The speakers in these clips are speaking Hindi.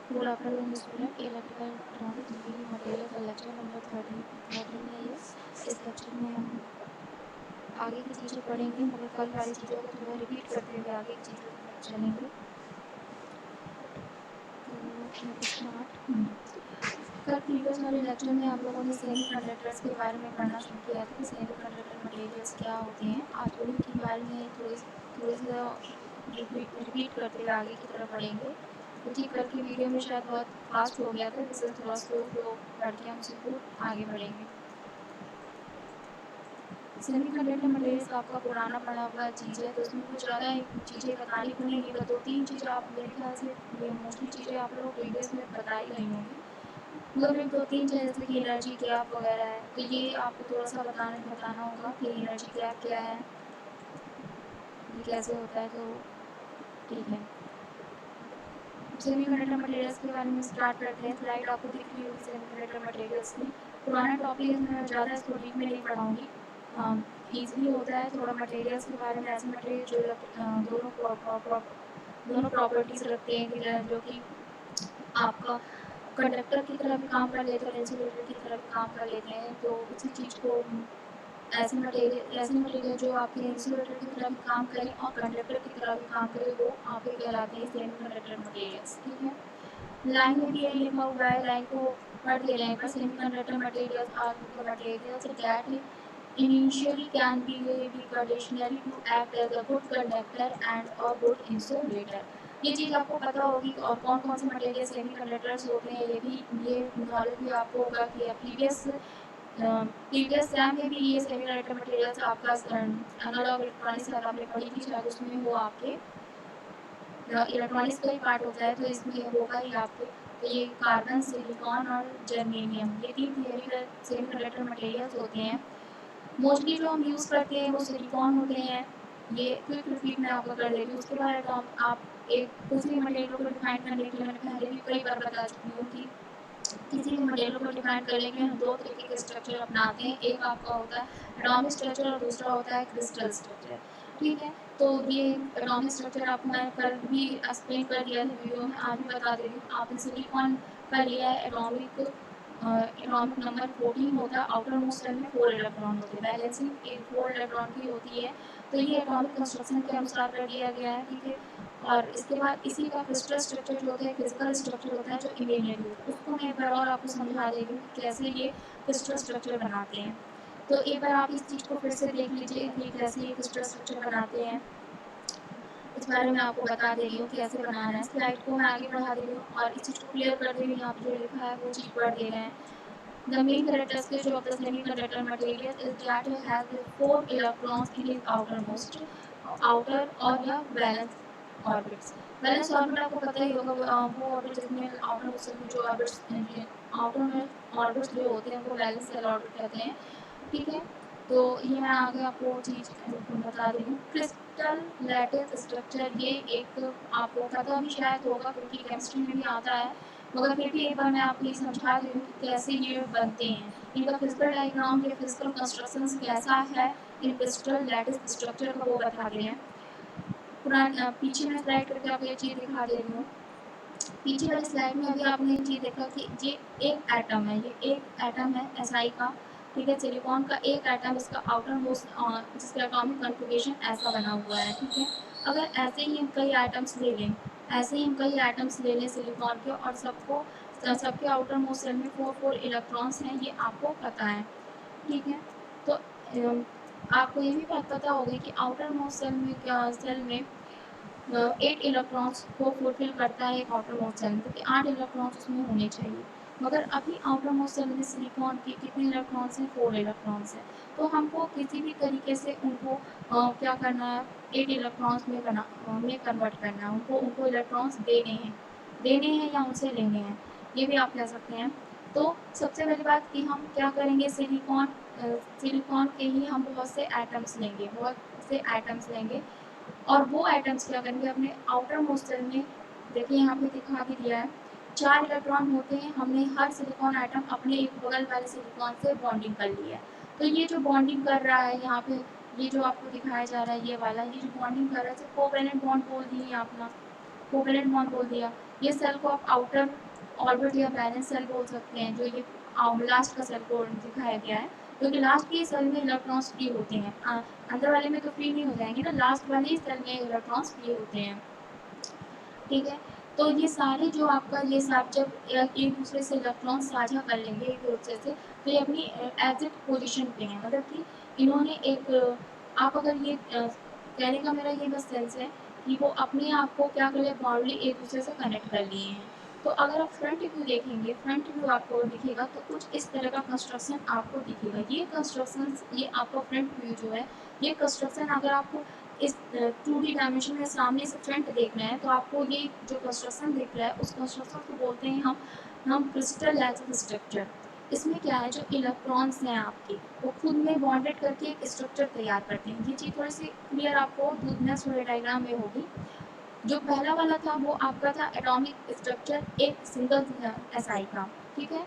Good afternoon student. Electrical electronics engineering material का लेक्चर नंबर 13 है ये। इस लेक्चर में हम आगे की चीज़ें पढ़ेंगे, मगर कल वाली चीज़ों को थोड़ा रिपीट करते हुए आगे की चीज़ों की तरफ चलेंगे। तो लेट्स स्टार्ट। कल प्रीवियस वाले लेक्चर में आप लोगों ने सेमीकंडक्टर्स के बारे में पढ़ना शुरू किया था कि सेमीकंडक्टर मटेरियल्स क्या होते हैं। आज उनके बारे में थोड़ी सा रिपीट करते हुए आगे की तरफ बढ़ेंगे, क्योंकि कल की वीडियो में शायद बहुत फास्ट हो गया था, जिससे थोड़ा स्लो पढ़ के हम उसको आगे बढ़ेंगे। सेमीकंडक्टर मटेरियल्स आपका पुराना पढ़ा हुआ चीज़ है, तो उसमें कुछ ज़्यादा चीज़ें बतानी को नहीं है, बस 2-3 चीज़ें आप मेरे ख्याल से ये मोस्टली चीज़ें आप लोग प्रीवियस में बताई गई होंगी, मगर एक 2-3 चीज़ें जैसे कि एनर्जी गैप वगैरह है, तो ये आपको थोड़ा सा बताना होगा कि एनर्जी गैप क्या है, ये कैसे होता है। तो ठीक है, सेमीकंडक्टर मटेरियल्स के बारे में स्टार्ट करते हैं। स्लाइड आपको दिख रही होगी सेमीकंडक्टर मटेरियल्स की। पुराना टॉपिक है, मैं ज़्यादा इसको डीप में नहीं पढ़ाऊँगी। ईजिली होता है थोड़ा मटेरियल्स के बारे में, ऐसे मटेरियल जो दोनों प्रॉपर्टीज़ रखते हैं कि जो कि आपका कंडक्टर की तरह भी काम कर लेते हैं और इंसुलेटर की तरह भी काम कर लेते हैं। तो उसी चीज़ को ऐसे मटेरियल जो आपके इंसुलेटर की तरह भी काम करें और कंडक्टर की तरह भी काम करें, वो आपके कहलाते हैं सेमीकंडक्टर मटेरियल्स। ठीक है, लाइन में भी यही लिखा हुआ है, लाइन को पढ़ ले रहे हैं पर semiconductor materials are the materials that initially can be conditionally to act as a good conductor and a good insulator। ये चीज़ आपको पता होगी और कौन कौन से मटेरियल सेमीकंडक्टर्स होते हैं, ये नॉलेज भी आपको होगा कि प्रीवियस एग्जाम में भी ये सेमीकंडक्टर मटेरियल्स आपका एनालॉग इलेक्ट्रॉनिक्स शायद आपने पढ़ी थी, शायद उसमें वो आपके इलेक्ट्रॉनिक्स का ही पार्ट होता है, तो इसमें होगा ही आपके। तो ये कार्बन, सिलिकॉन और जर्मेनियम, ये 3 थियरी सेमीकंडक्टर मटेरियल्स होते हैं। मोस्टली जो हम यूज़ करते हैं वो सिलिकॉन होते हैं। ये क्विक रिपीट में आपका कर देती हूँ। उसके बाद आप एक किसी भी मटेरियल को डिफाइन करने के लिए मैंने पहले भी कई बार बता चुकी हूँ कि किसी भी मटेरियल को डिफाइन करने के लिए हम 2 तरीके के स्ट्रक्चर अपनाते हैं। एक आपका होता है एटॉमिक स्ट्रक्चर और दूसरा होता है क्रिस्टल स्ट्रक्चर। ठीक है, तो ये एटॉमिक स्ट्रक्चर आपको मैंने कल भी एक्सप्लेन कर दिया था वीडियो में, आज भी बता दे रही हूँ। आपने सिलिकॉन का लिया है, एटॉमिक नंबर 14 होता है, आउटर मोस्ट शेल में 4 इलेक्ट्रॉन होते हैं, बैलेंसिंग 4 इलेक्ट्रॉन की होती है। तो ये एटॉमिक कंस्ट्रक्शन के अनुसार कर दिया गया है। ठीक है, और इसके बाद इसी का क्रिस्टल स्ट्रक्चर जो होता है, फिजिकल स्ट्रक्चर होता है जो इमेजिनरी होता है, उसको मैं एक बार और आपको समझा दे रही हूँ कि कैसे ये क्रिस्टल स्ट्रक्चर बनाते हैं। तो एक बार आप इस चीज़ को फिर से देख लीजिए कि कैसे ये क्रिस्टल स्ट्रक्चर बनाते हैं, इस बारे में आपको बता दे रही हूँ कैसे बनाना है। स्लाइड को मैं आगे बढ़ा दे रही हूँ और इस चीज़ को क्लियर करते हुए यहाँ पर जो लिखा है वो चीज़ पढ़ दे रहे हैं। The main characteristic of the semiconductor material is that it has 4 electrons in its outermost outer और या वैलेंस ऑर्बिट्स। वैलेंस ऑर्बिट आपको पता ही होगा, वो ऑर्बिट जिसमें आउटर मोस्ट में जो ऑर्बिट्स आउटर में ऑर्बिट्स जो होते हैं वो वैलेंस शेल ऑर्बिट कहते हैं। ठीक है, तो ये मैं आगे आपको चीज़ बता रही हूँ। क्रिस्टल लैटिस स्ट्रक्चर, ये एक आपको पता भी शायद होगा क्योंकि केमिस्ट्री में भी आता है, मगर फिर भी एक बार मैं आपको ये समझा रही हूँ कि कैसे ये बनते हैं। इनका फिजिकल डायग्राम या फिजिकल कंस्ट्रक्शन कैसा है, इन क्रिस्टल लैटिस स्ट्रक्चर का वो बता रहे हैं। पीछे मैं स्लाइड करके आपको ये चीज़ दिखा दे रही हूँ। पीछे वाली स्लाइड में अभी आपने ये चीज़ देखा कि ये एक एटम है, ये एक एटम है SI का। ठीक है, सिलिकॉन का एक एटम, इसका आउटर मोस्ट जिसका एटॉमिक कॉन्फ़िगरेशन ऐसा बना हुआ है। ठीक है, अगर ऐसे ही हम कई एटम्स ले लें, ऐसे ही हम कई एटम्स ले लें सिलिकॉन के और सबके आउटर मोस्ट शेल में 4 इलेक्ट्रॉन्स हैं, ये आपको पता है। ठीक है, तो आपको ये भी पता होगा कि आउटर मोस्ट सेल में 8 इलेक्ट्रॉन्स को फुलफिल करता है एक आउटर मोस्ट सेल में, क्योंकि 8 इलेक्ट्रॉन्स उसमें होने चाहिए। मगर अभी आउटर मोस्ट सेल में सिलिकॉन के कितने इलेक्ट्रॉन्स हैं? 4 इलेक्ट्रॉन्स हैं। तो हमको किसी भी तरीके से उनको क्या करना है, 8 इलेक्ट्रॉन्स में कन्वर्ट करना है, उनको इलेक्ट्रॉन्स देने हैं या उनसे लेने हैं, ये भी आप कह सकते हैं। तो सबसे पहली बात कि हम क्या करेंगे, सिलिकॉन के ही हम बहुत से एटम्स लेंगे और वो एटम्स क्या करेंगे, अपने आउटर मोस्ट शेल में, देखिए यहाँ पे दिखा भी दिया है, 4 इलेक्ट्रॉन होते हैं। हमने हर सिलिकॉन एटम अपने एक बगल वाले सिलिकॉन से बॉन्डिंग कर ली है। तो ये जो बॉन्डिंग कर रहा है यहाँ पे, ये जो आपको दिखाया जा रहा है, ये जो बॉन्डिंग कर रहा है, कोवैलेंट बॉन्ड बोल दिए अपना। कोवेलेंट बॉन्ड बोल दिया। ये सेल को आप आउटर ऑर्बिट या बैलेंस सेल बोल सकते हैं, जो ये लास्ट का सेल को दिखाया गया है, क्योंकि लास्ट के सेल में इलेक्ट्रॉन्स फ्री होते हैं। अंदर वाले में तो फ्री नहीं हो जाएंगे ना, लास्ट वाले ही सेल में इलेक्ट्रॉन्स फ्री होते हैं। ठीक है, तो ये सारे जो आपका ये सब जब एक दूसरे से इलेक्ट्रॉन साझा कर लेंगे एक दूसरे से, तो ये अपनी एग्जिट पोजीशन पे हैं, मतलब कि इन्होंने एक आप अगर ये कहने का मेरा ये बस सेंस है कि वो अपने आप को क्या कर ले, बाउंड्री एक दूसरे से कनेक्ट कर लिए हैं। तो अगर आप फ्रंट व्यू देखेंगे, फ्रंट व्यू आपको दिखेगा तो कुछ इस तरह का कंस्ट्रक्शन आपको दिखेगा। ये कंस्ट्रक्शन, ये आपका फ्रंट व्यू जो है, ये कंस्ट्रक्शन अगर आपको इस 2D डायमेंशन में सामने से फ्रंट देखना है, तो आपको ये जो कंस्ट्रक्शन दिख रहा है, उस कंस्ट्रक्शन को बोलते हैं हम क्रिस्टल लैटिस स्ट्रक्चर। इसमें क्या है, जो इलेक्ट्रॉन्स हैं आपके, वो खुद में बॉन्डेड करके एक स्ट्रक्चर तैयार करते हैं। ये चीज़ थोड़ी सी क्लियर आपको नेक्स्ट वाले डायग्राम में होगी। जो पहला वाला था वो आपका था एटॉमिक स्ट्रक्चर एक सिंगल एसआई का, ठीक है।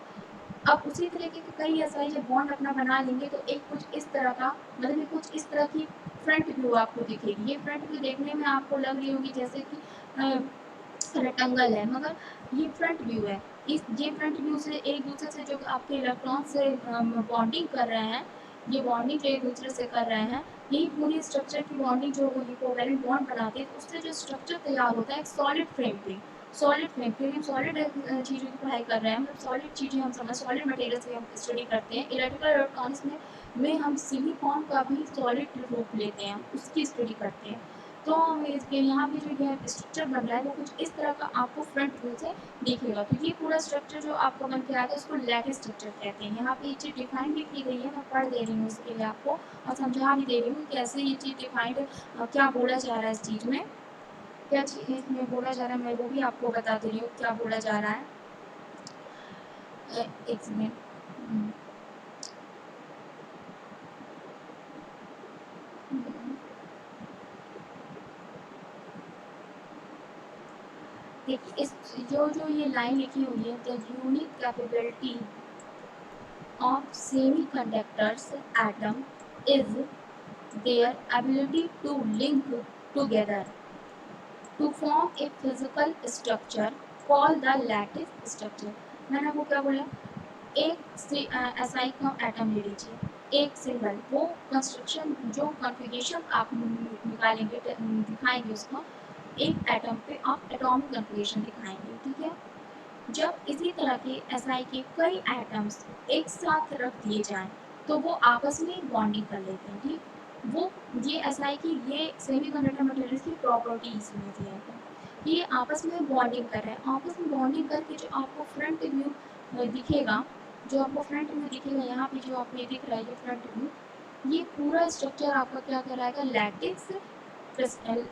अब उसी तरीके के कई एसआई जब बॉन्ड अपना बना लेंगे तो एक कुछ इस तरह का, मतलब कुछ इस तरह की फ्रंट व्यू आपको दिखेगी। ये फ्रंट व्यू देखने में आपको लग रही होगी जैसे कि रेक्टेंगल है, मगर ये फ्रंट व्यू है। इस ये फ्रंट व्यू से एक दूसरे से जो आपके इलेक्ट्रॉन से बॉन्डिंग कर रहे हैं, ये बॉन्डिंग जो एक दूसरे से कर रहे हैं, यही पूरी स्ट्रक्चर की बॉन्डिंग जो होगी, कोवेलेंट बॉन्ड बनाती है, तो उससे जो स्ट्रक्चर तैयार होता है एक सॉलिड फ्रेम पे। सॉलिड फ्रेम पे हम सॉलिड चीज़ों की पढ़ाई कर रहे हैं, मतलब सॉलिड चीज़ें हम समझ, सॉलिड मटेरियल्स की हम स्टडी करते हैं। इलेक्ट्रिकल इलेक्ट्रॉनिक्स में हम सिलिकॉन का भी सॉलिड रूप लेते हैं, उसकी स्टडी करते हैं। तो इसके यहाँ पे जो ये स्ट्रक्चर बन रहा है वो कुछ इस तरह का आपको फ्रंट व्यू से दिखेगा। तो ये पूरा स्ट्रक्चर जो आपका बन के आएगा उसको लैटिस स्ट्रक्चर कहते हैं। यहाँ पे ये चीज़ डिफाइन भी की गई है, मैं पढ़ दे रही हूँ इसके लिए आपको, और समझा भी दे रही हूँ कैसे ये चीज़ डिफाइंड, क्या बोला जा रहा है इस चीज़ में, क्या चीज़ इसमें बोला जा रहा है, मैं वो भी आपको बता दे रही हूँ क्या बोला जा रहा है। एक मिनट। देखिए, इस जो ये लाइन लिखी हुई है, the unique capability of semiconductors atom is their ability to link together to form a physical structure called the lattice structure। मैंने आपको क्या बोला, एक एसआई का एटम ले लीजिए, एक सिंगल, वो कंस्ट्रक्शन जो कॉन्फ़िगरेशन आप निकालेंगे, दिखाएंगे उसको, एक एटम पे आप एटॉमिक कॉन्फ़िगरेशन दिखाएंगे, ठीक है। जब इसी तरह के एसआई के कई एटम्स एक साथ रख दिए जाएं, तो वो आपस में बॉन्डिंग कर लेते हैं, ठीक। वो ये एसआई की ये सेमीकंडक्टर मटेरियल्स की प्रॉपर्टीज में से है। ये आपस में बॉन्डिंग कर रहे हैं, आपस में बॉन्डिंग करके जो आपको फ्रंट व्यू दिखेगा, जो आपको फ्रंट व्यू दिखेगा, यहाँ पे जो आपको दिख रहा है ये फ्रंट व्यू, ये पूरा स्ट्रक्चर आपका क्या कराएगा, lattice crystal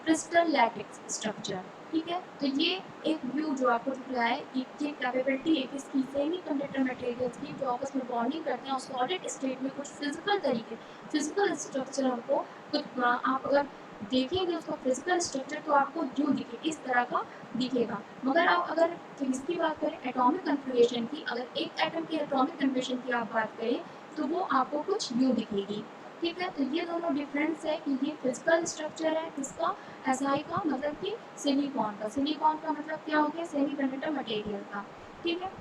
crystal lattice structure, ठीक है। तो ये एक व्यू जो आपको दिख रहा है, ये कैपेबिलिटी है किसकी, सेमीकंडक्टर मटेरियल्स की, जो आपस में बॉन्डिंग करते हैं और सॉलिड स्टेट में कुछ फिजिकल तरीके, फिजिकल स्ट्रक्चर हमको कुछ आप अगर देखेंगे उसका फिजिकल स्ट्रक्चर तो आपको यूँ दिखे, इस तरह का दिखेगा। मगर आप अगर इसकी बात करें एटॉमिक कन्फिग्रेशन की, अगर एक एटम की एटॉमिक कन्फिग्रेशन की आप बात करें तो वो आपको कुछ यूँ दिखेगी, ठीक है। तो ये दोनों डिफरेंस है कि ये फिजिकल स्ट्रक्चर है किसका, एसआई का, मतलब कि सिलिकॉन का। सिलिकॉन का मतलब क्या हो गया, सेमीकंडक्टर मटेरियल का, ठीक है।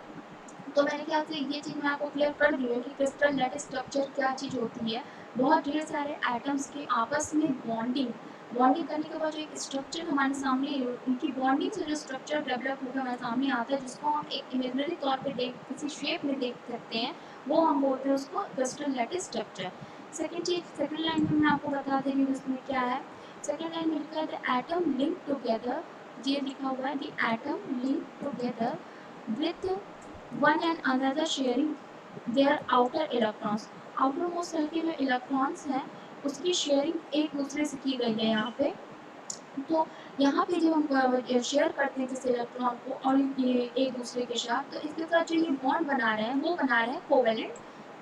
तो मेरे ख्याल से ये चीज़ मैं आपको क्लियर कर दी है कि क्रिस्टल लैटिस स्ट्रक्चर क्या चीज़ होती है। बहुत ढेर सारे एटम्स के आपस में बॉन्डिंग, बॉन्डिंग करने के बाद जो एक स्ट्रक्चर हमारे सामने, उनकी बॉन्डिंग से जो स्ट्रक्चर डेवलप होकर हमारे सामने आता है, जिसको हम एक इमेजनरी तौर पे देख, किसी शेप में देख सकते हैं, वो हम बोलते हैं उसको क्रिस्टल लैटिस स्ट्रक्चर। सेकेंड चीज़, सेकेंड लाइन में मैं आपको बता दे रही हूँ इसमें क्या है। सेकेंड लाइन में लिखा है द एटम लिंक टुगेदर, ये लिखा हुआ है the atom link together with one and another sharing their outer electrons। Outermost shell के जो इलेक्ट्रॉन्स हैं उसकी शेयरिंग एक दूसरे से की गई है यहाँ पे। तो यहाँ पे जब हम शेयर करते हैं जैसे इलेक्ट्रॉन को और ये एक दूसरे के साथ, तो इसके साथ जो ये बॉन्ड बना रहे हैं वो बना रहे हैं कोवेलेंट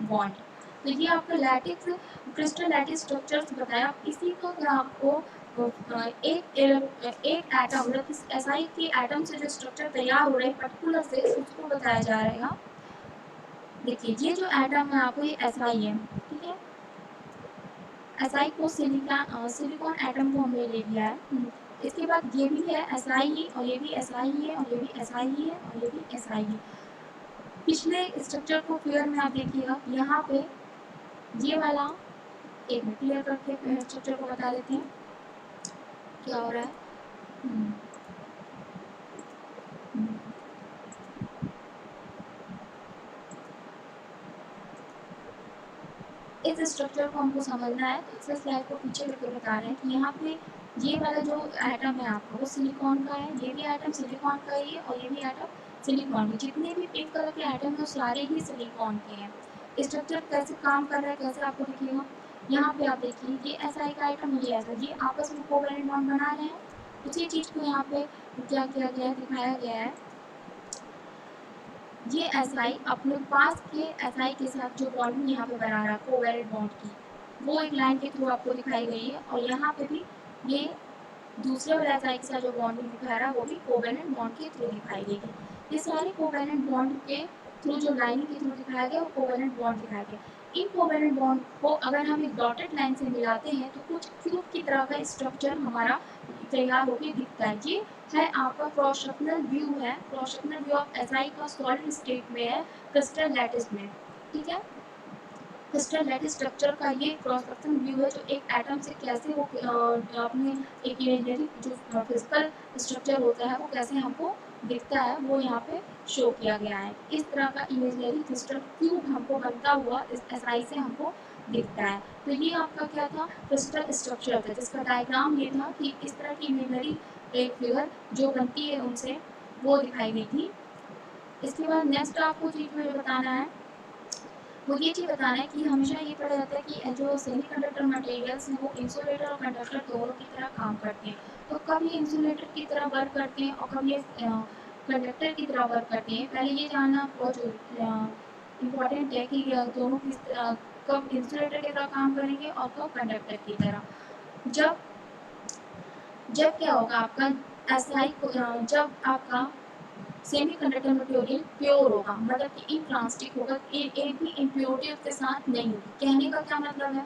बॉन्ड। तो ये आपका लैटिक्स क्रिस्टल लैटिस स्ट्रक्चर्स बताया। इसी को मैं आपको एक एटम, मतलब एसआई के एटम से जो स्ट्रक्चर तैयार हो रहे हैं पर्टिकुलर से, उसको बताया जा रहा है। देखिए ये जो एटम है आपको, ये एसआई है, ठीक है। एसआई को सिलिकॉन एटम को हमने ले लिया है। इसके बाद ये भी है SI और ये भी SI है और ये भी SI है और ये भी SI है। पिछले स्ट्रक्चर को फिगर में आप देखिएगा, यहाँ पे ये वाला, एक मिनट क्लियर करके स्ट्रक्चर को बता देते हैं क्या हो रहा है। हम्म, हम्म। इस स्ट्रक्चर को हमको समझना है, तो इस स्लाइड को पीछे करके बता रहे हैं कि यहाँ पे ये वाला जो एटम है आपका वो सिलिकॉन का है, ये भी एटम सिलिकॉन का ही है और ये भी एटम सिलिकॉन के, जितने भी पिंक कलर के एटम है वो सारे ही सिलिकॉन के हैं। स्ट्रक्चर कैसे काम कर रहा है, कैसे आपको दिखेगा, यहाँ पे आप देखिए ये SI का आइटम, ये आपस में कोवैलेंट बॉन्ड बना रहे हैं। उसी चीज़ को यहाँ पे क्या किया गया है, दिखाया गया है। ये SI अपने पास के SI के साथ जो बॉन्डिंग यहाँ पे बना रहा है कोवैलेंट बॉन्ड की, वो एक लाइन के थ्रू आपको दिखाई गई है, और यहाँ पे भी ये दूसरे वाले SI के साथ जो बॉन्डिंग दिखा रहा है वो भी कोवैलेंट बॉन्ड के थ्रू दिखाई गई है। ये सारे कोवैलेंट बॉन्ड के थ्रू जो लाइनिंग के थ्रू दिखाया गया वो कोवैलेंट बॉन्ड दिखाया गया। इन कोवैलेंट बॉन्ड को अगर हम एक डॉटेड लाइन से मिलाते हैं तो कुछ क्यूब की तरह का स्ट्रक्चर हमारा तैयार होकर दिखता है। ये है आपका क्रॉस सेक्शनल व्यू है, cross sectional view of SI का सॉलिड स्टेट में है, क्रिस्टल लैटिस में। ठीक है, क्रिस्टल लैटिस स्ट्रक्चर का ये क्रॉस सेक्शन व्यू है, जो एक एटम से कैसे वो अपने एक इमेजिनरी जो फिजिकल स्ट्रक्चर होता है वो कैसे हमको दिखता है वो यहाँ पे शो किया गया है। इस तरह का इमेजिनरी क्रिस्टल क्यूब हमको बनता हुआ इस SI से हमको दिखता है। तो ये आपका क्या था, क्रिस्टल स्ट्रक्चर था, जिसका डायग्राम ये था कि इस तरह की इमेजिनरी एक फिगर जो बनती है उनसे वो दिखाई गई थी। इसके बाद नेक्स्ट आपको चीज़ मुझे बताना है, वो ये चीज़ बताना है कि हमेशा ये पढ़ा जाता है कि जो सेमीकंडक्टर मटेरियल्स हैं वो इंसुलेटर और कंडक्टर दोनों की तरह काम करते हैं। तो कब ये इंसुलेटर की तरह वर्क करते हैं और कब ये कंडक्टर की तरह वर्क करते हैं, पहले ये जानना बहुत इम्पॉर्टेंट है कि दोनों किस कब इंसुलेटर की तरह काम करेंगे और कब कंडक्टर की तरह। जब जब क्या होगा आपका SI जब आपका सेमीकंडक्टर मटेरियल प्योर होगा, मतलब कि इनट्रांजिटिव होगा, एक भी इम्प्योरिटी उसके साथ नहीं होगी। कहने का क्या मतलब है,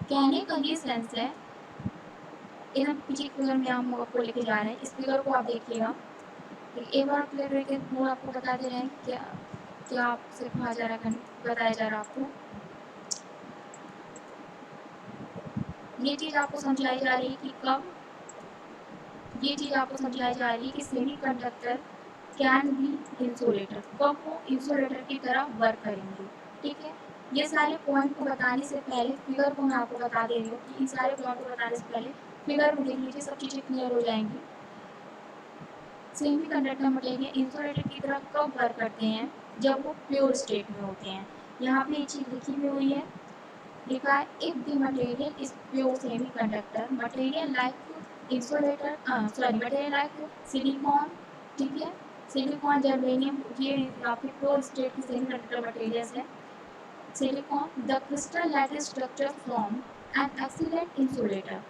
कहने का ये सेंस है, एकदम पीछे फिगर में हम आपको लेके जा रहे हैं, इस फिगर को आप देखिएगा। एक बार क्लियर करके वो आपको बता दे रहे हैं क्या क्या आपसे कहा जा रहा है, बताया जा रहा है आपको। ये चीज़ आपको समझाई जा रही है कि कब, ये चीज़ आपको समझाई जा रही है कि सेमीकंडक्टर कैन बी इंसुलेटर, कब वो इंसुलेटर की तरह वर्क करेंगे। ठीक है, ये सारे पॉइंट को बताने से पहले फिगर को मैं आपको बता दे रही हूँ कि इन सारे पॉइंट को बताने से पहले फिगर में देख लीजिए, सब चीज़ें क्लियर हो जाएंगी। सेमीकंडक्टर मटेरियल इंसुलेटर की तरह कब वर्क करते हैं, जब वो प्योर स्टेट में होते हैं। यहाँ पे ये चीज़ लिखी हुई हुई है, लिखा है if the material is pure semiconductor material like insulator, material like silicon, ठीक है, सिलिकॉन जर्मेनियम, ये आपके प्योर स्टेट की सेमीकंडक्टर मटेरियल्स है। Silicon the crystal lattice structure from an excellent insulator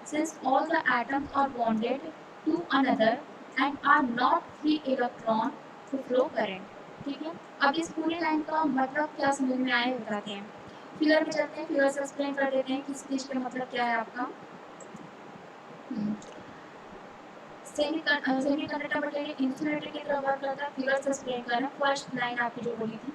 since all the atoms are bonded to another and are not free electron to flow current। ठीक है, अब इस पूरी लाइन का मतलब क्या समझ में आए बताते हैं। फिगर में चलते हैं, फिगर से एक्सप्लेन कर देते हैं कि इस चीज का मतलब क्या है आपका। सेमीकंडक्टर मटेरियल इंसुलेटर की तरह वर्क करता है, फिगर से एक्सप्लेन कर रहे हैं। फर्स्ट लाइन आपकी जो बोली थी,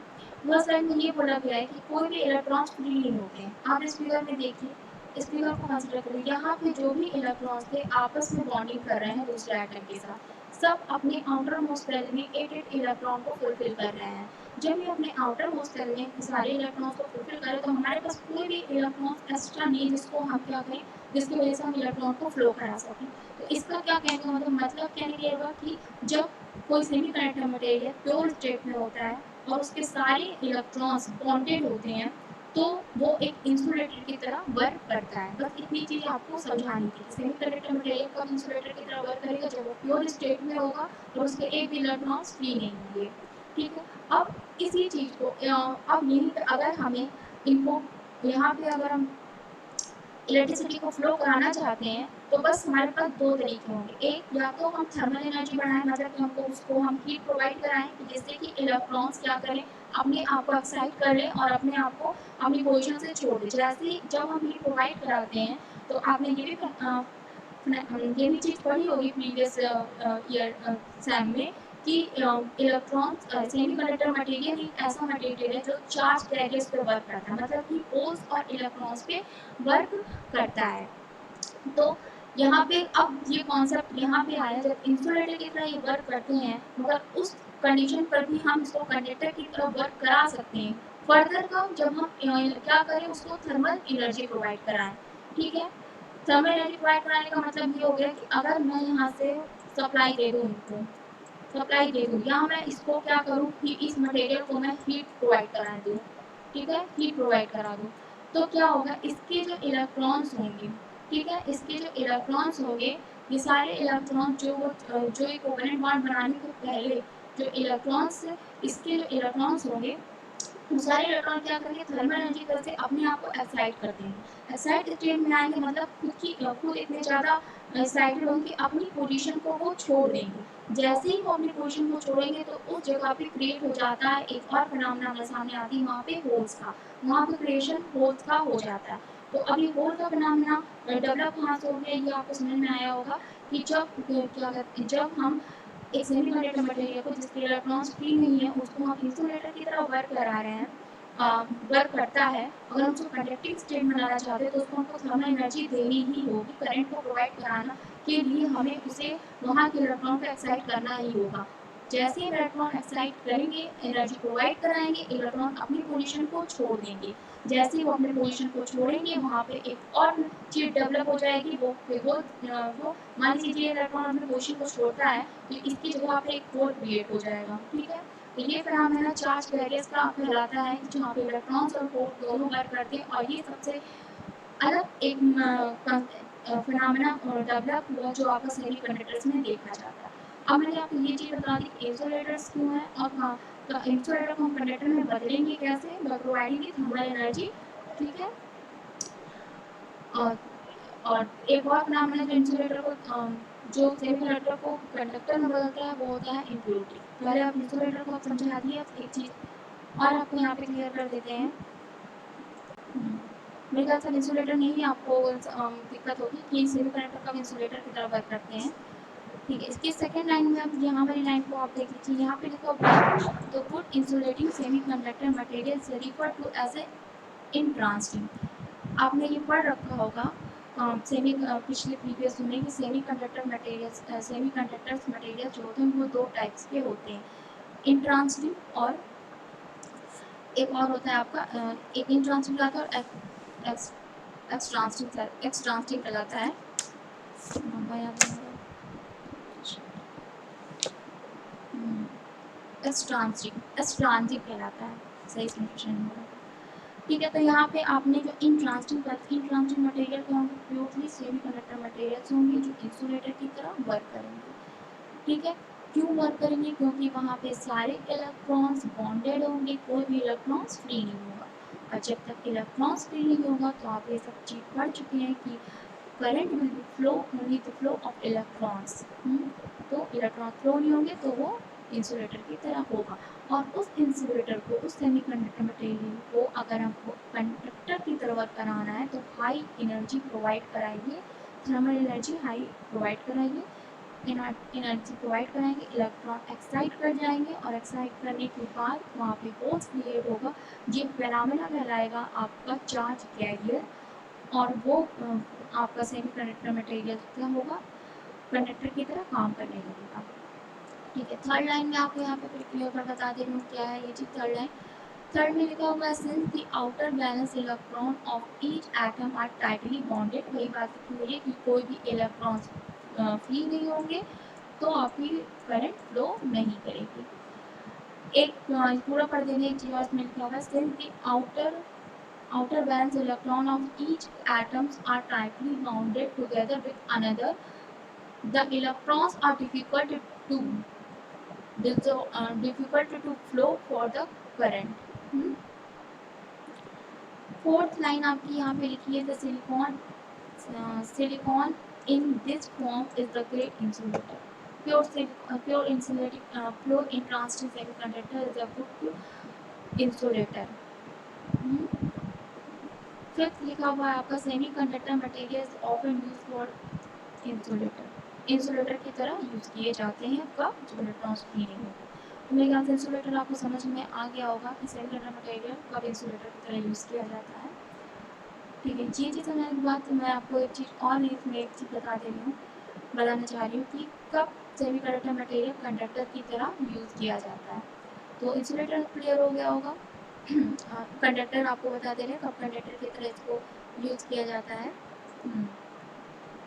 फर्स्ट लाइन में ये बोला गया है कि कोई भी इलेक्ट्रॉन्स फ्री नहीं होते हैं। आप इस फिगर में देखिए, इस फिगर को कंसीडर करिए, यहाँ पे जो भी इलेक्ट्रॉन्स थे आपस में बॉन्डिंग कर रहे हैं दूसरे एटम के साथ, सब अपने आउटर मोस्ट सेल में 8 इलेक्ट्रॉन को फुलफिल कर रहे हैं। जब ये अपने आउटर मोस्ट सेल में सारे इलेक्ट्रॉन्स को फुलफिल करें तो हमारे पास कोई भी इलेक्ट्रॉन्स एक्स्ट्रा नहीं जिसको हम क्या करें, जिसकी वजह से हम इलेक्ट्रॉन को फ्लो करा सकें। तो इसका क्या कहने का मतलब कहने के होगा कि जब कोई सेमीकंडक्टर मटेरियल प्योर स्टेट में होता है और उसके सारे इलेक्ट्रॉन्स बॉन्डेड होते हैं तो वो एक इंसुलेटर की तरह वर्क करता है। बस इतनी चीज़ आपको समझानी थी। सेमीकंडक्टर मटेरियल कब इंसुलेटर की तरह वर्क करेगा, जब वो प्योर स्टेट में होगा और उसके एक भी इलेक्ट्रॉन्स फ्री नहीं होंगे। ठीक है, अब इसी चीज़ को अब यहीं पर अगर हमें इनको यहाँ पे अगर हम इलेक्ट्रिसिटी को फ्लो कराना चाहते हैं तो बस हमारे पास दो तरीके होंगे। एक, या तो हम थर्मल एनर्जी बढ़ाएं, मतलब कि हमको उसको हम हीट प्रोवाइड कराएं जिससे कि इलेक्ट्रॉन्स क्या करें, अपने आप को एक्साइट कर लें और अपने आप को अपनी पोजीशन से छोड़ दें। जैसे ही जब हम हीट प्रोवाइड कराते हैं तो आपने ये भी चीज़ पढ़ी होगी प्रीवियस ईयर सेम में कि इलेक्ट्रॉन्स सेमीकंडक्टर मटेरियल एक ऐसा मटेरियल है जो चार्ज कैरियर्स पे वर्क करता है, मतलब कि होल्स और इलेक्ट्रॉन्स पे वर्क करता है। तो यहाँ पे अब ये कॉन्सेप्ट यहाँ पे आया जब इंसुलेटर की तरह ये वर्क करते हैं, मगर उस कंडीशन पर भी हम इसको कंडक्टर की तरह वर्क करा सकते हैं। फर्दर का जब हम क्या करें, उसको थर्मल एनर्जी प्रोवाइड कराएं। ठीक है, थर्मल एनर्जी प्रोवाइड कराने का मतलब ये हो गया कि अगर मैं यहाँ से सप्लाई दे दूँ इनको, सप्लाई दे दूँ या मैं इसको क्या करूँ कि इस मटेरियल को मैं हीट प्रोवाइड करा दूँ, ठीक है, हीट प्रोवाइड करा दूँ, तो क्या होगा, इसके जो इलेक्ट्रॉन्स होंगे, ठीक है, इसके जो इलेक्ट्रॉन्स होंगे, ये सारे इलेक्ट्रॉन जो एक कोवेलेंट बॉन्ड बनाने के पहले जो इलेक्ट्रॉन्स, इसके जो इलेक्ट्रॉन्स होंगे, वो सारे इलेक्ट्रॉन क्या करेंगे, थर्मल एनर्जी की वजह से अपने आप को एक्साइट कर देंगे। एक्साइट स्टेट में आएंगे मतलब खुद इतने ज़्यादा एक्साइटेड होंगे कि अपनी पोजीशन को वो छोड़ देंगे। जैसे ही वो अपनी पोजीशन को छोड़ेंगे तो उस जगह पे क्रिएट हो जाता है एक और फिनोमेना हमारे सामने आती है, वहाँ पे होल्स का, वहाँ पे क्रिएशन होल्स का हो जाता है। तो अब ये होल का फिनोमेना डेवलप कहाँ से हो गया, ये आपको समझ में आया होगा कि जब हम एक सेमीकंडक्टर मटेरियल को जिसके इलेक्ट्रॉन्स फ्री नहीं है उसको हम इंसुलेटर की तरह वर्क करा रहे हैं, वर्क करता है। अगर हम उसको कंडक्टिंग स्टेट में लाना चाहते हैं तो उसको हमको थर्मल एनर्जी देनी ही होगी, करंट को प्रोवाइड कराना के लिए हमें उसे वहाँ के इलेक्ट्रॉन को एक्साइट करना ही होगा। जैसे ही इलेक्ट्रॉन एक्साइट करेंगे, एनर्जी प्रोवाइड कराएंगे, इलेक्ट्रॉन अपनी पोजीशन को छोड़ देंगे। जैसे ही वो अपने पोजीशन को छोड़ेंगे, वहाँ पे एक और चीज़ डेवलप हो जाएगी, वो मान लीजिए इलेक्ट्रॉन अपने पोजीशन को छोड़ता है तो इसकी जगह पे एक होल क्रिएट हो जाएगा। ठीक है, तो ये फिनोमेना चार्ज कैरियर्स का कहलाता है, जहाँ पे इलेक्ट्रॉन्स और होल दोनों वर्क करते हैं, और ये सबसे अलग एक फिनोमेना डेवलप हुआ जो आपको सेमीकंडक्टर्स में देखा जाता है। अब मैंने आपको ये चीज़ बता दी कि इंसुलेटर्स क्यों है और तो इंसुलेटर को हम कंडक्टर में बदलेंगे कैसे, बाय प्रोवाइडिंग थर्मल एनर्जी। ठीक है, और एक और फिनोमेना जो इंसुलेटर को जो सेमीकंडक्टर को कंडक्टर में बदलता है वो होता है इम्प्योरिटी। पहले आप इंसुलेटर को आप समझा दिए, अब एक चीज़ और आपको यहाँ पे क्लियर कर देते हैं। मेरे ख्याल से इंसुलेटर नहीं आपको दिक्कत होगी कि सेमीकंडक्टर कब इंसुलेटर की तरह वर्क करते हैं। ठीक है, इसकी सेकंड लाइन में अब यहाँ वाली लाइन को आप देख लीजिए, यहाँ पे लिखा हुआ है the good insulating semiconductor material is refer to as a intransitive. आपने ये पढ़ रखा होगा पिछले प्रीवियस में कि सेमीकंडक्टर्स मटेरियल जो होते हैं वो दो टाइप्स के होते हैं, इंट्रांसिटिव और एक और होता है आपका एक इंट्रांसिटिव आता है और एक्सट्रांसिटिव कहलाता है। एक्सट्रांसिटिव कहलाता है, सही कंफ्यूजन हो रहा है। ठीक है, तो यहाँ पे आपने जो इंट्रांसिटिव मटेरियल को हम प्योरली सेमीकंडक्टर मटेरियल्स होंगे जो इंसुलेटर की तरह वर्क करेंगे। ठीक है, क्यों वर्क करेंगे, क्योंकि वहाँ पे सारे इलेक्ट्रॉन्स बॉन्डेड होंगे, कोई भी इलेक्ट्रॉन्स फ्री नहीं होगा। और जब तक इलेक्ट्रॉन्स फ्री नहीं होगा तो आप ये सब चीज़ पढ़ चुके हैं कि current will be flow only the flow of electrons. तो इलेक्ट्रॉन फ्लो नहीं होंगे तो वो इंसुलेटर की तरह होगा। और उस इंसुलेटर को, उस सेमीकंडक्टर मटेरियल को अगर हमको कंडक्टर की तरह वर्क कराना है तो हाई एनर्जी प्रोवाइड कराइए, थर्मल एनर्जी हाई प्रोवाइड कराइए, एनर्जी प्रोवाइड कराएंगे, इलेक्ट्रॉन एक्साइट कर जाएंगे और एक्साइट करने के बाद वहाँ पे होल्स क्रिएट होगा। ये फिनोमेना कहलाएगा आपका चार्ज कैरियर, और वो आपका सेमीकंडक्टर मटेरियल क्या होगा, कंडक्टर की तरह काम करने लगेगा। ठीक है, थर्ड लाइन में आपको यहाँ पे फिर क्लियर कर बता दे रही हूँ क्या है ये चीज़। थर्ड में लिखा होगा since the outer valence electron of each atom are tightly bonded. वही बात लिखी हुई है कि कोई भी इलेक्ट्रॉन्स फ्री नहीं होंगे तो आपकी करंट फ्लो नहीं करेगी। एक पूरा पढ़ देंगे, एक चीज़ और इसमें लिखा होगा since the outer valence electron of each atoms are tightly bounded together with another, the electrons are difficult to flow for the current। Fourth line आपकी यहाँ पे लिखी है the silicon in this form is the great insulator. pure intransitive semiconductor is a good insulator। Fifth लिखा हुआ है आपका semiconductor materials often use for insulator. Insulator की तरह यूज किए जाते हैं कब, जब इलेक्ट्रॉन्स फ्री नहीं होते। तो मेरे ख्याल से इंसुलेटर आपको समझ में आ गया होगा कि सेमीकंडक्टर मटेरियल कब इंसुलेटर की तरह यूज किया जाता है। ठीक है, ये चीज़ समझने के बाद मैं आपको एक चीज़ और इसमें एक चीज़ बताना चाह रही हूँ कि कब सेमीकंडक्टर मटेरियल कंडक्टर की तरह यूज किया जाता है। तो इंसुलेटर क्लियर हो गया होगा। कंडक्टर आपको बता दे रहे हैं कब कंडक्टर की तरह इसको यूज किया जाता है।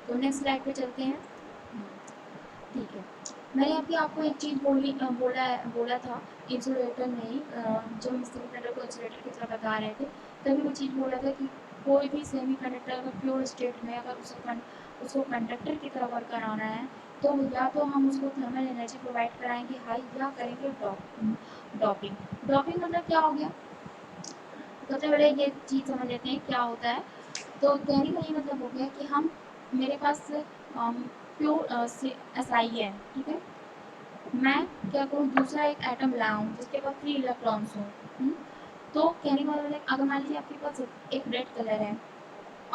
तो नेक्स्ट स्लाइड पे चलते हैं। ठीक है, मैंने अभी आपको एक चीज़ बोला था इंसुलेटर में ही, जब हम सेमीकंडक्टर को इंसुलेटर की तरह बता रहे थे तभी वो चीज़ बोला था कि कोई भी सेमीकंडक्टर अगर प्योर स्टेट में अगर उसको कंडक्टर की तरह वर्क कराना है तो या तो हम उसको थर्मल एनर्जी प्रोवाइड कराएंगे हाई, या करेंगे डॉपिंग। डॉपिंग मतलब क्या हो गया, सबसे पहले ये चीज़ समझ लेते हैं क्या होता है। तो कहने का ये मतलब हो गया कि हम मेरे पास प्योर एस आई है, ठीक है, मैं क्या करूँ दूसरा एक एटम लाऊं जिसके पास 3 इलेक्ट्रॉन्स हों। तो कहने का मतलब अगर मान लीजिए आपके पास एक रेड कलर है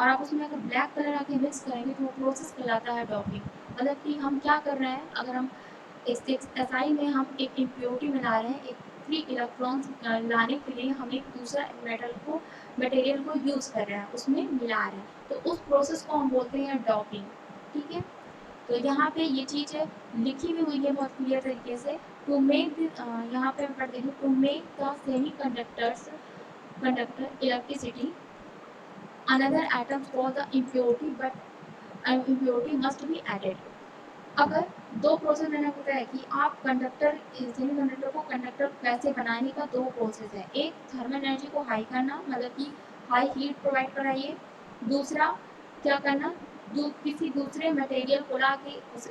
और आप उसमें अगर ब्लैक कलर आके मिक्स करेंगे तो वो प्रोसेस कहलाता है डॉपिंग। मतलब कि हम क्या कर रहे हैं, अगर हम इस एस आई में हम एक इम्प्योरिटी बना रहे हैं, एक फ्री इलेक्ट्रॉन्स लाने के लिए हम एक दूसरा मटेरियल को यूज़ कर रहे हैं, उसमें मिला रहे हैं, तो उस प्रोसेस को हम बोलते हैं डॉपिंग। ठीक है, तो यहाँ पे ये चीज़ लिखी भी हुई है बहुत क्लियर तरीके से। टू मेक यहाँ पे मैं पढ़ देती हूँ, to make the semiconductor electricity another atoms for the impurity but impurity must be added. अगर दो प्रोसेस मैंने बताया कि आप कंडक्टर सेमी कंडक्टर को कंडक्टर कैसे बनाने का दो प्रोसेस है, एक थर्मल एनर्जी को हाई करना मतलब कि हाई हीट प्रोवाइड कराइए, दूसरा क्या करना, किसी दूसरे मटेरियल को ला के उस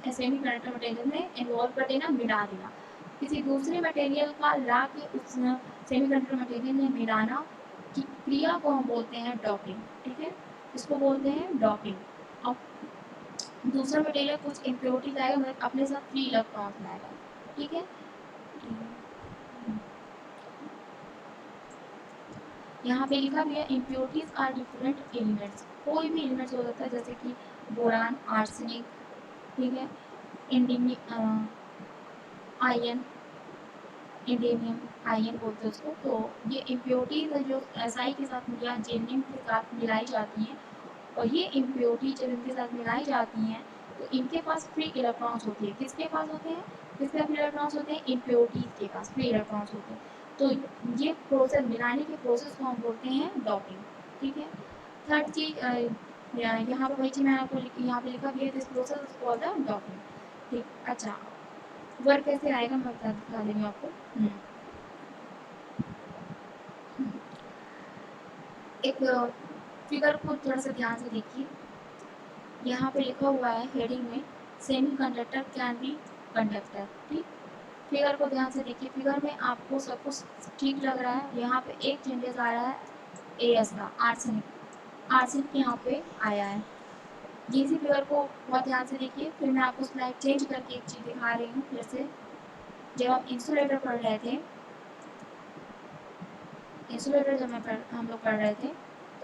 सेमी कंडक्टर मटेरियल में इन्वॉल्व कर देना, मिला देना, किसी दूसरे मटेरियल का ला के उस सेमी कंडक्टर मटेरियल में मिलाना की क्रिया को हम बोलते हैं डॉपिंग। ठीक है, इसको बोलते हैं डॉपिंग। अब दूसरा मटेरियल कुछ इम्प्योरिटी लाएगा, मतलब अपने साथ 3 इलेक्ट्रॉन्स लाएगा। ठीक है, यहाँ पे लिखा भी है इम्प्योरिटीज आर डिफरेंट एलिमेंट्स। कोई भी एलिमेंट्स हो सकता है जैसे कि बोरान, आर्सेनिक, ठीक है, इंडियम आयन, इंडेनियम आयन बोलते हैं उसको। तो ये इम्प्योरिटीज जो एसआई के साथ या जेनियम के साथ मिलाई जाती हैं, और ये इम्प्योरिटी जब इनके साथ मिलाई जाती हैं तो इनके पास फ्री इलेक्ट्रॉन्स होती है। किसके पास होते हैं, किसके पास फ्री इलेक्ट्रॉन्स होते हैं, इम्प्योरिटीज के पास फ्री इलेक्ट्रॉन्स होते हैं। तो ये प्रोसेस मिलाने के प्रोसेस को हम बोलते हैं डॉपिंग। ठीक है, थर्ड चीज यहाँ पर वही चीज मैं आपको यहाँ पे लिखा भी है, this process is called the doping. ठीक, अच्छा वर्क कैसे आएगा मैं बता रही हूँ आपको। एक फिगर को थोड़ा सा ध्यान से देखिए, यहाँ पे लिखा हुआ है हेडिंग में semi conductor can be conductor. ठीक, फिगर को ध्यान से देखिए, फिगर में आपको सब कुछ ठीक लग रहा है। यहाँ पे एक चेंजेस आ रहा है एस का, आर्सेनिक यहाँ पे आया है। इसी फिगर को बहुत ध्यान से देखिए, फिर मैं आपको स्लाइड चेंज करके एक चीज़ दिखा रही हूँ। जैसे जब हम इंसुलेटर पढ़ रहे थे, इंसुलेटर जब हम लोग पढ़ रहे थे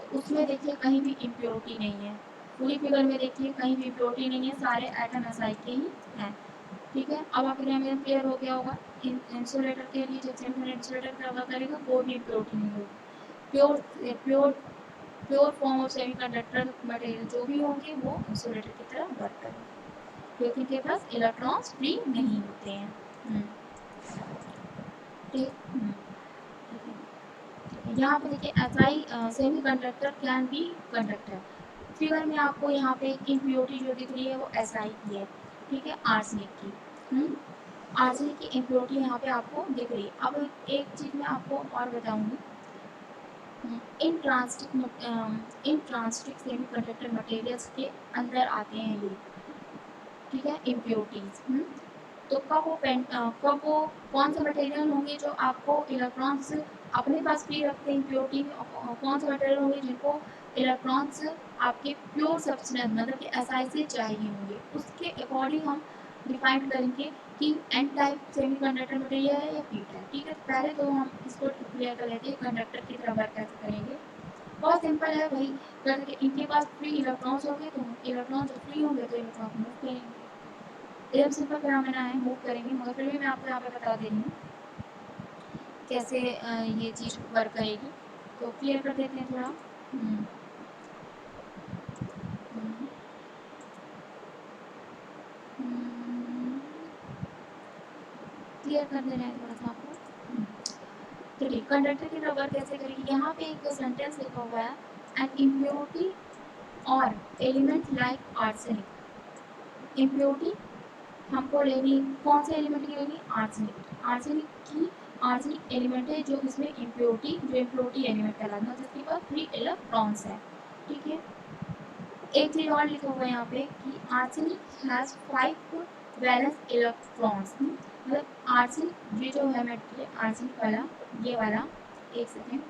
तो उसमें देखिए कहीं भी इम्प्योरिटी नहीं है। पूरी फिगर में देखिए कहीं भी इम्प्योरिटी नहीं है, सारे एटम एसआई के ही हैं। ठीक है, अब आपके लिए क्लियर हो गया होगा। इंसुलेटर के लिए जब सेमी इंसुलेटर का वर्क करेगा कोई भी इम्प्योरिटी नहीं होगी। Pure pure pure form of semi conductor material जो भी होंगे वो इंसुलेटर की तरह वर्क करेंगे, क्योंकि इनके पास इलेक्ट्रॉन्स फ्री नहीं होते हैं। ठीक, यहाँ पे देखिए SI semi conductor can be conductor. Figure में आपको यहाँ पे इम्प्योरिटी जो दिख रही है वो एसआई की है, ठीक है, आर्सेनिक की। आर्सेनिक की इम्प्योरिटी यहाँ पे आपको दिख रही है। अब एक चीज़ मैं आपको और बताऊंगी, इन ट्रांसटिक सेमी कंडक्टर मटेरियल्स के अंदर आते हैं ये, ठीक है, इम्प्योरिटीज। तो कब वो कौन से मटेरियल होंगे जो आपको इलेक्ट्रॉन्स अपने पास फ्री रखते हैं इम्प्योरिटी में, और कौन से मटेरियल होंगे जिनको इलेक्ट्रॉन्स आपके प्योर सब्सटेंस मतलब कि एसआई से चाहिए होंगे, उसके अकॉर्डिंग हम डिफाइन करेंगे कि एन टाइप सेमीकंडक्टर मटेरियल है या पी टाइप। ठीक है, पहले तो हम इसको क्लियर कर लेते हैं कंडक्टर की तरह वर्क कैसे करेंगे। बहुत सिंपल है भाई, जैसे कि इनके पास फ्री इलेक्ट्रॉन्स होंगे तो इलेक्ट्रॉन जब फ्री होंगे तो इलेक्ट्रॉन मूव करेंगे। एकदम सिंपल फिनोमेना है, मूव करेंगे, मगर फिर भी मैं आपको यहाँ पे बता दे रही हूँ कैसे ये चीज़ वर्क करेगी। तो क्लियर कर देते हैं थोड़ा। क्लियर कर दे रहे हैं थोड़ा सा आपको। चलिए कंडक्टर की रबर कैसे करेगी, यहाँ पे एक सेंटेंस लिखा हुआ है, एन इम्प्योरिटी और एलिमेंट लाइक आर्सेनिक। इम्प्योरिटी हमको लेनी, कौन से एलिमेंट की लेनी, आर्सेनिक। आर्सेनिक की, आर्सेनिक एलिमेंट है जो इसमें इम्प्योरिटी, जो इम्प्योरिटी एलिमेंट कहलाता है जिसके पास 3 इलेक्ट्रॉन्स है। ठीक है, एक चीज और लिखा हुआ है यहाँ पे कि आर्सेनिक हैज 5 वैलेंस इलेक्ट्रॉन्स। मतलब आर्सेनिक, ये जो है मेटेरियल आर्सेनिक वाला, ये वाला, एक सेकेंड,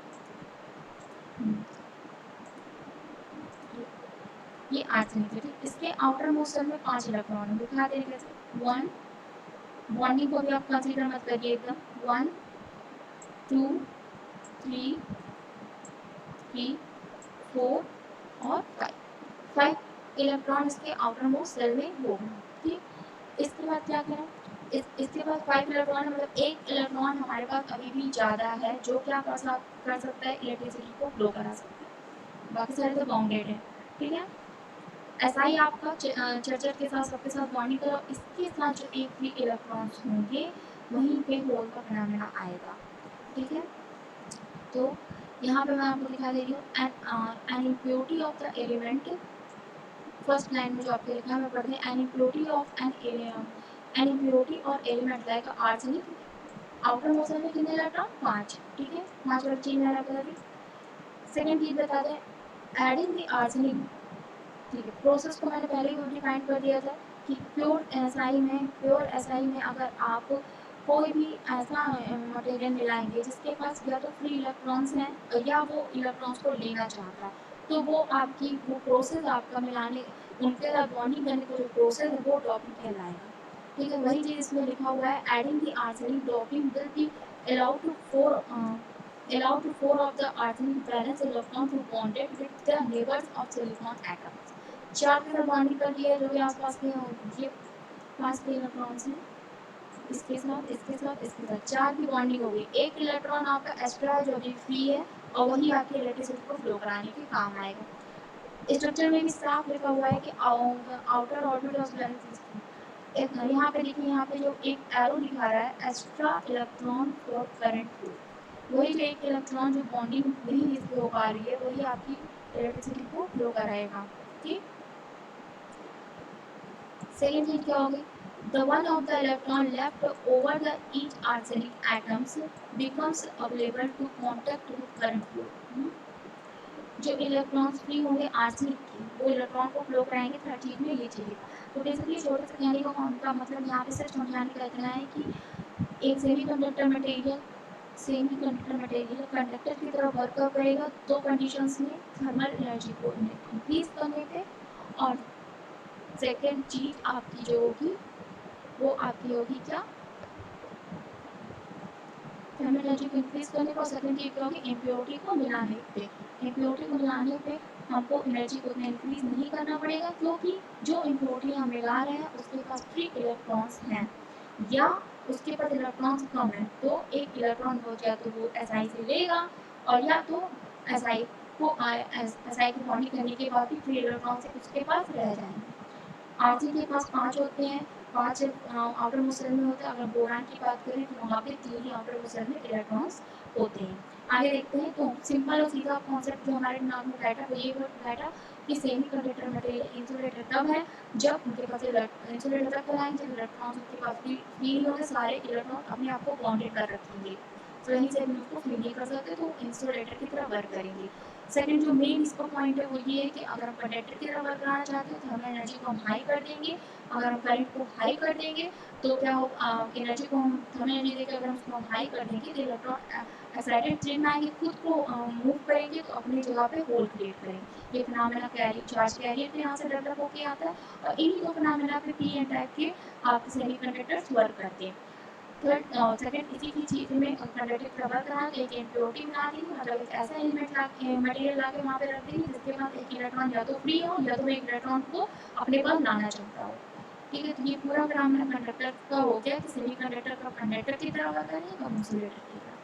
ये आर्सेनिक है, इसके आउटर मोस्ट शेल में 5 इलेक्ट्रॉन है। दिखा दे कैसे, 1, बॉन्डिंग को भी आप कंसीडर मत करिए एकदम, 1 2 3 4 और 5 इलेक्ट्रॉन इसके आउटर मोस्ट शेल में होगा। ठीक, इसके बाद क्या करें, इसके बाद 5 इलेक्ट्रॉन है, मतलब एक इलेक्ट्रॉन हमारे पास अभी भी ज़्यादा है जो क्या कर सकता है, इलेक्ट्रिसिटी को फ्लो करा सकता है। बाकी सारे तो बाउंडेड है। ठीक है, ऐसा ही आपका चर्चर के साथ सबके साथ बॉन्डिंग करो, इसके साथ जो एक फ्री इलेक्ट्रॉन्स होंगे वहीं पे होल का फिनोमेना आएगा। ठीक है, तो यहाँ पे मैं आपको दिखा दे रही हूँ, an impurity of the element, first line में जो आपके लिखा है मैं पढ़ रही हूँ, an impurity of an impurity और element like arsenic, outermost shell में कितने इलेक्ट्रॉन, 5। ठीक है, 5 वाला चीज मैंने आपको बता दी। सेकेंड चीज बता दें, एडिंग द आर्सेनिक। ठीक है, प्रोसेस को मैंने पहले ही डिफाइन कर दिया था कि प्योर एसआई में अगर आप कोई भी ऐसा मटेरियल मिलाएंगे जिसके पास या तो फ्री इलेक्ट्रॉन्स हैं या वो इलेक्ट्रॉन्स को लेना चाहता है, तो वो आपकी वो प्रोसेस आपका मिलाने, उनके साथ बॉन्डिंग करने का जो प्रोसेस है वो डॉपिंग कहलाएगा। ठीक है, वही चीज़ इसमें लिखा हुआ है, adding the arsenic doping will be allowed to four of the arsenic valence electron to bonded with the neighbors of silicon atom। 4 के साथ बॉन्डिंग कर लिया जो भी आसपास के ये 5 के इलेक्ट्रॉन्स हैं, इसके साथ इसके साथ इसके साथ 4 की बॉन्डिंग हो गई। एक इलेक्ट्रॉन आपका एक्स्ट्रा है जो अभी फ्री है और वही आपके इलेक्ट्रिसिटी को फ्लो कराने के काम आएगा। स्ट्रक्चर में भी साफ लिखा हुआ है कि outer orbit of valence system, यहाँ पे देखिए, यहाँ पे जो एक एरो दिखा रहा है, extra electron for current flow, वही जो एक इलेक्ट्रॉन जो बॉन्डिंग नहीं इससे हो पा रही है वही आपकी इलेक्ट्रिसिटी को फ्लो कराएगा। ठीक, सेकेंड चीज क्या होगी, the one of the electron left over the each arsenic atoms becomes available to contact with current flow. जो इलेक्ट्रॉन्स फ्री होंगे आर्सेनिक के, वो इलेक्ट्रॉन को फ्लो कराएंगे थर्ड चीज में, ये चीज। तो बेसिकली छोटे से कहने का मतलब यहाँ पे सिर्फ समझाने का इतना है कि एक सेमी कंडक्टर मटेरियल कंडक्टर की तरह वर्क करेगा दो कंडीशंस में, थर्मल एनर्जी को इंक्रीज करने पे, और सेकेंड चीज आपकी जो होगी वो आपकी होगी क्या, थर्मल एनर्जी को इंक्रीज करने पर, सेकेंड चीज क्या होगी, इम्प्योरिटी को मिलाने पे। इम्प्योरिटी को मिलाने पे हमको एनर्जी को उतना इंक्रीज नहीं करना पड़ेगा क्योंकि जो इम्प्योरिटी हम मिला रहे हैं उसके पास फ्री इलेक्ट्रॉन्स हैं या उसके पास इलेक्ट्रॉन्स कम है, तो एक इलेक्ट्रॉन हो जाए तो वो एसआई से लेगा और या तो एसआई को एसआई की बॉन्डिंग करने के बाद भी फ्री इलेक्ट्रॉन से उसके पास रह जाएंगे। आर्सेनिक के पास 5 होते हैं, 5 आउटर मोस्ट शेल में होते हैं। अगर बोरान की बात करें तो वहाँ पे 3 ही आउटर मोस्ट शेल में इलेक्ट्रॉन्स होते हैं। आगे देखते हैं, तो सिंपल और सीधा कॉन्सेप्ट जो हमारे दिमाग में बैठा वो ये बैठा कि सेमी कंडक्टर मटेरियल इंसुलेटर तब है जब उनके पास इंसुलेटर तब कराएंगे जब इलेक्ट्रॉन्स उनके पास फ्री होंगे, सारे इलेक्ट्रॉन अपने आप को बॉन्डेड कर रखेंगे, तो यहीं से हम उसको फ्री नहीं कर सकते, तो इंसुलेटर की तरह वर्क करेंगे। सेकंड जो मेन इसका पॉइंट है वो ये है कि अगर हम कंडक्टर की तरह वर्क कराना चाहते हैं तो हम एनर्जी को हम हाई कर देंगे। अगर हम करंट को हाई कर देंगे तो क्या हो, एनर्जी को हम थर्मल एनर्जी देकर अगर हम उसको हम हाई कर देंगे तो इलेक्ट्रॉन एक्साइटेड स्टेट में आएंगे, खुद को मूव करेंगे तो अपनी जगह पे होल क्रिएट करेंगे। ये फिनोमेना कैरी चार्ज कैरियर यहाँ से डेवलप होकर आता है और इन्हीं दो फिनोमेना पे पी एन टाइप के आपके सेमीकंडक्टर्स वर्क करते हैं। सेकंड इसी की चीज़ में कंडक्टिव ट्रबल करा तो एक इम्प्योरिटी बना दी, मतलब एक ऐसा एलिमेंट ला के मटेरियल ला के वहाँ पे रख देंगे जिसके पास एक इलेक्ट्रॉन या तो फ्री हो या तो एक इलेक्ट्रॉन को अपने पास लाना चाहता हो। ठीक है, तो ये पूरा फिनोमेना कंडक्टर का हो गया कि सेमीकंडक्टर का कंडक्टर की तरह वर्क करें और इंसुलेटर की तरह।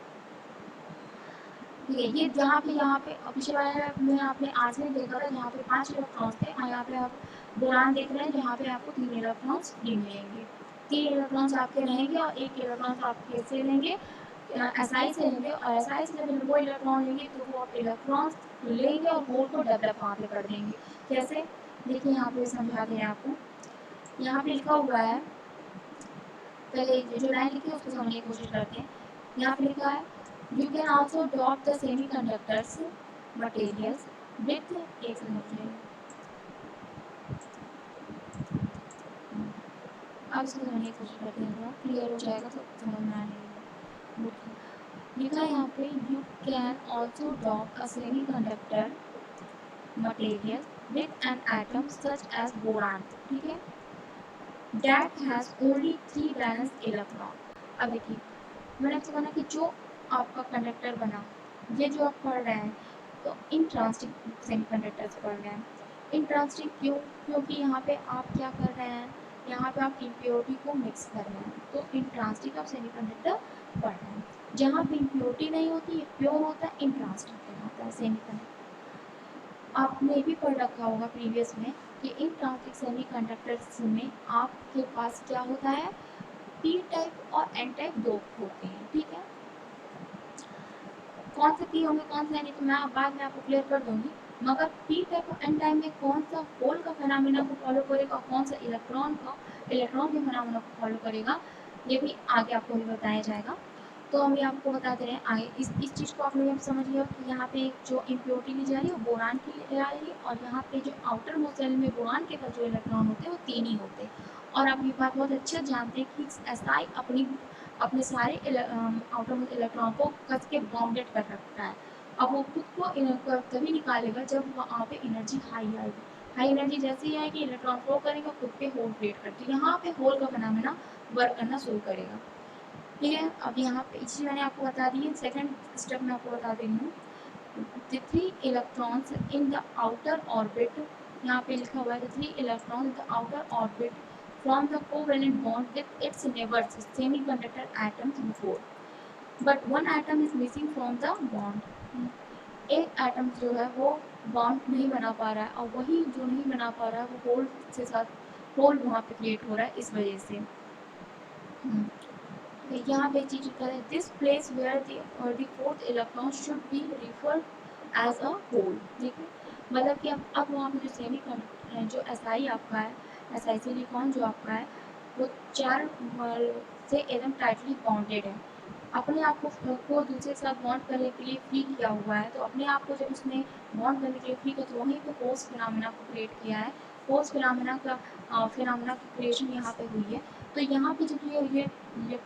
ठीक है, ये यहाँ पे पिछले वाले में आपने आज में देखा था जहाँ पे 5 इलेक्ट्रॉन्स थे और यहाँ पे आप बोरान देख रहे हैं जहाँ पे आपको 3 इलेक्ट्रॉन्स फ्री मिलेंगे। 3 इलेक्ट्रॉन्स आपके रहेंगे और 1 इलेक्ट्रॉन्स आप कैसे लेंगे, एसआई से लेंगे, और एसआई से जब वो इलेक्ट्रॉन लेंगे तो वो आप इलेक्ट्रॉन्स लेंगे और होल को डेवलप वहाँ पे कर देंगे। कैसे, देखिए यहाँ पे समझाते हैं आपको। यहाँ पे लिखा हुआ है, पहले जो लाइन लिखी है उसको समझने की कोशिश करते हैं। यहाँ पे लिखा है you can also dot the semiconductors materials with, एक सेकंड, अब इसको समझने की कोशिश करते हैं, क्लियर हो जाएगा तो समझ में आएगा। लिखा है यहाँ पे you can also dot a semiconductor material with an atom such as boron, ठीक है, that has only 3 balanced electron। अब देखिए मैंने आपसे कहा कि जो आपका कंडक्टर बना, ये जो आप पढ़ रहे हैं तो इंट्रांजिटिक सेमीकंडक्टर्स पढ़ रहे हैं। इंट्रांजिटिक क्यों, क्योंकि यहाँ पे आप क्या कर रहे हैं, यहाँ पे आप इम्प्योरिटी को मिक्स कर रहे हैं, तो इंट्रांजिटिक आप सेमीकंडक्टर पढ़ रहे हैं। जहाँ पे इम्प्योरिटी नहीं होती, प्योर होता है, इंट्रांजिटिक कहलाता है सेमीकंडक्टर। आपने भी पढ़ रखा होगा प्रीवियस में कि इंट्रांजिटिक सेमीकंडक्टर्स में आपके पास क्या होता है, पी टाइप और एन टाइप दो होते हैं। ठीक है, कौन से पी होंगे कौन से नहीं तो मैं बाद में आपको क्लियर कर दूंगी, मगर पी टाइप और एन टाइप में कौन सा होल का फिनोमेना को फॉलो करेगा, कौन सा इलेक्ट्रॉन के फिनोमेना को फॉलो करेगा, ये भी आगे आपको भी बताया जाएगा। तो हम ये आपको बताते रहे आगे, इस चीज़ को आप लोग समझ लिया कि यहाँ पे जो इम्प्योरिटी ली जा रही है वो बोरान की ली जा रही है, और यहाँ पे जो आउटर मोस्ट सेल में बोरान के पास जो इलेक्ट्रॉन होते हैं वो 3 ही होते हैं। और आप ये बात बहुत अच्छे जानते हैं कि एसआई अपने सारे आउटर मोस्ट इलेक्ट्रॉन को कस के बाउंडेड कर रखता है। अब वो खुद को तभी निकालेगा जब वहाँ पे एनर्जी हाई आएगी। हाई एनर्जी जैसे ही आएगी इलेक्ट्रॉन फ्लो करेगा, खुद पे होल क्रिएट करती है, यहाँ पे होल का फिनोमेना वर्क करना शुरू करेगा। ठीक है, अब यहाँ पे इसी मैंने आपको बता दी है, सेकंड स्टेप में आपको बता देती हूँ। the 3 electrons in the outer orbit, यहाँ पे लिखा हुआ है the 3 electrons in the outer orbit from the covalent bond with its neighbors semiconductor atoms before, but one atom is missing from the bond। एक एटम जो है वो बॉन्ड नहीं बना पा रहा है, और वही जो नहीं बना पा रहा है वो होल से साथ होल वहाँ पे क्रिएट हो रहा है इस वजह से। यहाँ पे चीज लिखा है this place where the fourth electron should be referred as a hole. ठीक है, मतलब कि अब वहाँ पे जो सेमी जो एसआई आपका है, एसआई सिलिकॉन जो आपका है वो 4 से एकदम टाइटली बाउंडेड है, अपने आप को दूसरे के साथ बॉन्ड करने के लिए फ्री किया हुआ है। तो अपने आप को जब उसने बॉन्ड करने के लिए फ्री किया तो वहीं पे फोर्स फिनोमेना को क्रिएट किया है। फोर्स फिनोमेना की क्रिएशन यहाँ पे हुई है। तो यहाँ पे जब ये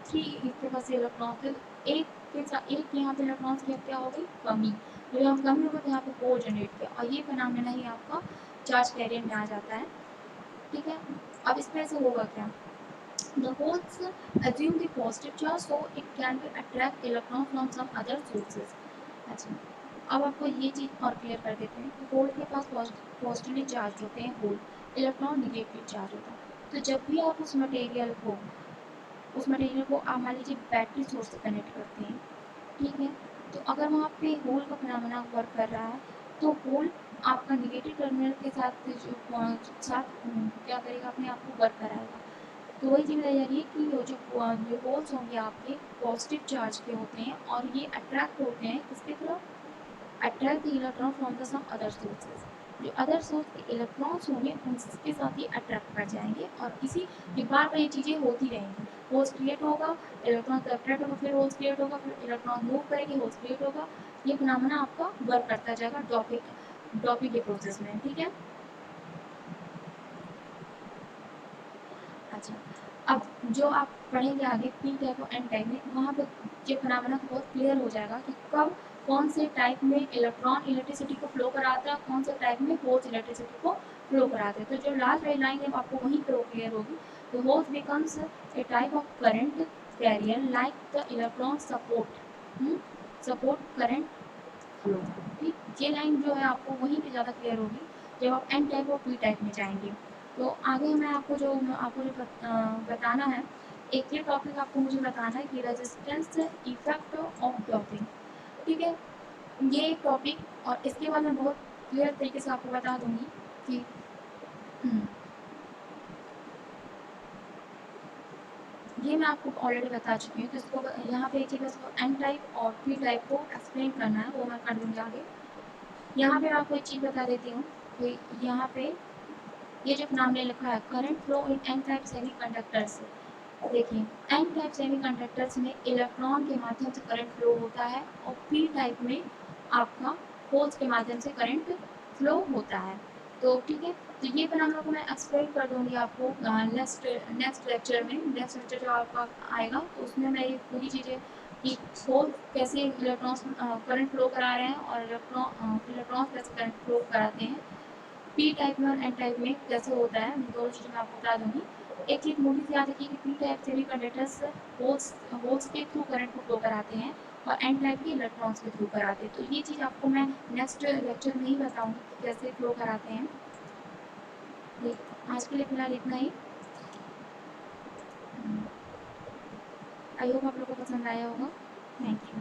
3 इसके पास इलेक्ट्रॉन थे, एक के साथ एक यहाँ पे इलेक्ट्रॉन्स की क्या हो गई, कमी। तो यहाँ कमी होगा तो यहाँ पे होल जनरेट किया, और ये फिनोमेना ही आपका चार्ज कैरियर में आ जाता है। ठीक है, अब इसमें से होगा क्या, the holes assume the positive charge so it can be attract electron from some other sources। अच्छा, अब आपको ये चीज़ और क्लियर कर देते हैं कि होल के पास पॉजिटिवली चार्ज होते हैं होल, इलेक्ट्रॉन निगेटिवली चार्ज होता है। तो जब भी आप उस मटेरियल को आप मान लीजिए बैटरी सोर्स से कनेक्ट करते हैं, ठीक है, तो अगर वहाँ पे होल का फिनोमेना वर्क कर रहा है तो होल आपका निगेटिव टर्मिनल के साथ क्या करेगा, अपने आप को वर्क कराएगा। तो वही चीज़ बताई जा रही है कि जो होल्स होंगे आपके पॉजिटिव चार्ज के होते हैं, और ये अट्रैक्ट होते हैं किसके तरफ, attract the electron from the some other sources. जो अदर सोर्स के इलेक्ट्रॉन्स होंगे उनके साथ ही अट्रैक्ट कर जाएंगे, और इसी बार ये चीज़ें होती रहेंगी। होल्स क्रिएट होगा, इलेक्ट्रॉन अट्रैक्ट होगा, फिर होल्स क्रिएट होगा, फिर इलेक्ट्रॉन मूव करेंगे, होल्स क्रिएट होगा। ये फिनोमेना आपका वर्क करता जाएगा डॉपिंग के प्रोसेस में। ठीक है, अच्छा, अब जो आप पढ़ेंगे आगे पी टाइप और एन टाइप में, वहाँ पे ये फिनोमेना बहुत क्लियर हो जाएगा कि कब कौन से टाइप में इलेक्ट्रॉन इलेक्ट्रिसिटी को फ्लो कराता है, कौन से टाइप में होल्स इलेक्ट्रिसिटी को फ्लो कराते हैं। तो जो लास्ट वाली लाइन है आपको वहीं पर क्लियर होगी, The holes becomes a type of current carrier like the electron support current flow। ठीक, ये लाइन जो है आपको वहीं पे ज़्यादा क्लियर होगी जब आप एन टाइप और पी टाइप में जाएंगे। तो आगे मैं आपको जो बताना है, एक ये टॉपिक आपको मुझे बताना है कि रेजिस्टेंस इफेक्ट ऑफ डॉपिंग। ठीक है, ये एक टॉपिक और इसके बाद मैं बहुत क्लियर तरीके से आपको बता दूंगी कि ये मैं आपको ऑलरेडी बता चुकी हूँ। तो इसको यहाँ पे एक चीज़ इसको एन टाइप और पी टाइप को एक्सप्लेन करना है, वो मैं कर दूँगी आगे। यहाँ पे मैं आपको एक चीज़ बता देती हूँ कि यहाँ पे ये जो नाम ने लिखा है current flow in an type semiconductors. देखिए, एन टाइप सेमीकंडक्टर्स में इलेक्ट्रॉन के माध्यम से करंट फ्लो होता है और पी टाइप में आपका होल्स के माध्यम से करंट फ्लो होता है। तो ठीक है, तो ये फिर को मैं एक्सप्लेन कर दूंगी आपको नेक्स्ट लेक्चर में। नेक्स्ट लेक्चर जो आपका आएगा तो उसमें मैं ये पूरी चीज़ें कि होल कैसे इलेक्ट्रॉन्स करंट फ्लो करा रहे हैं और इलेक्ट्रॉन्स कैसे करंट फ्लो कराते हैं, पी टाइप में और एन टाइप में कैसे होता है, दोनों चीज़ें मैं आपको बता दूंगी। एक चीज़ मोटी सी याद रखिए कि पी टाइप सेमीकंडक्टर्स होल्स के थ्रू करंट को फ्लो कराते हैं और एन टाइप के इलेक्ट्रॉन्स के थ्रू कराते हैं। तो ये चीज़ आपको मैं नेक्स्ट लेक्चर में ही बताऊंगी कि कैसे फ्लो कराते हैं। आज के लिए फिलहाल इतना ही। आई होप आप लोगों को पसंद आया होगा। Thank you.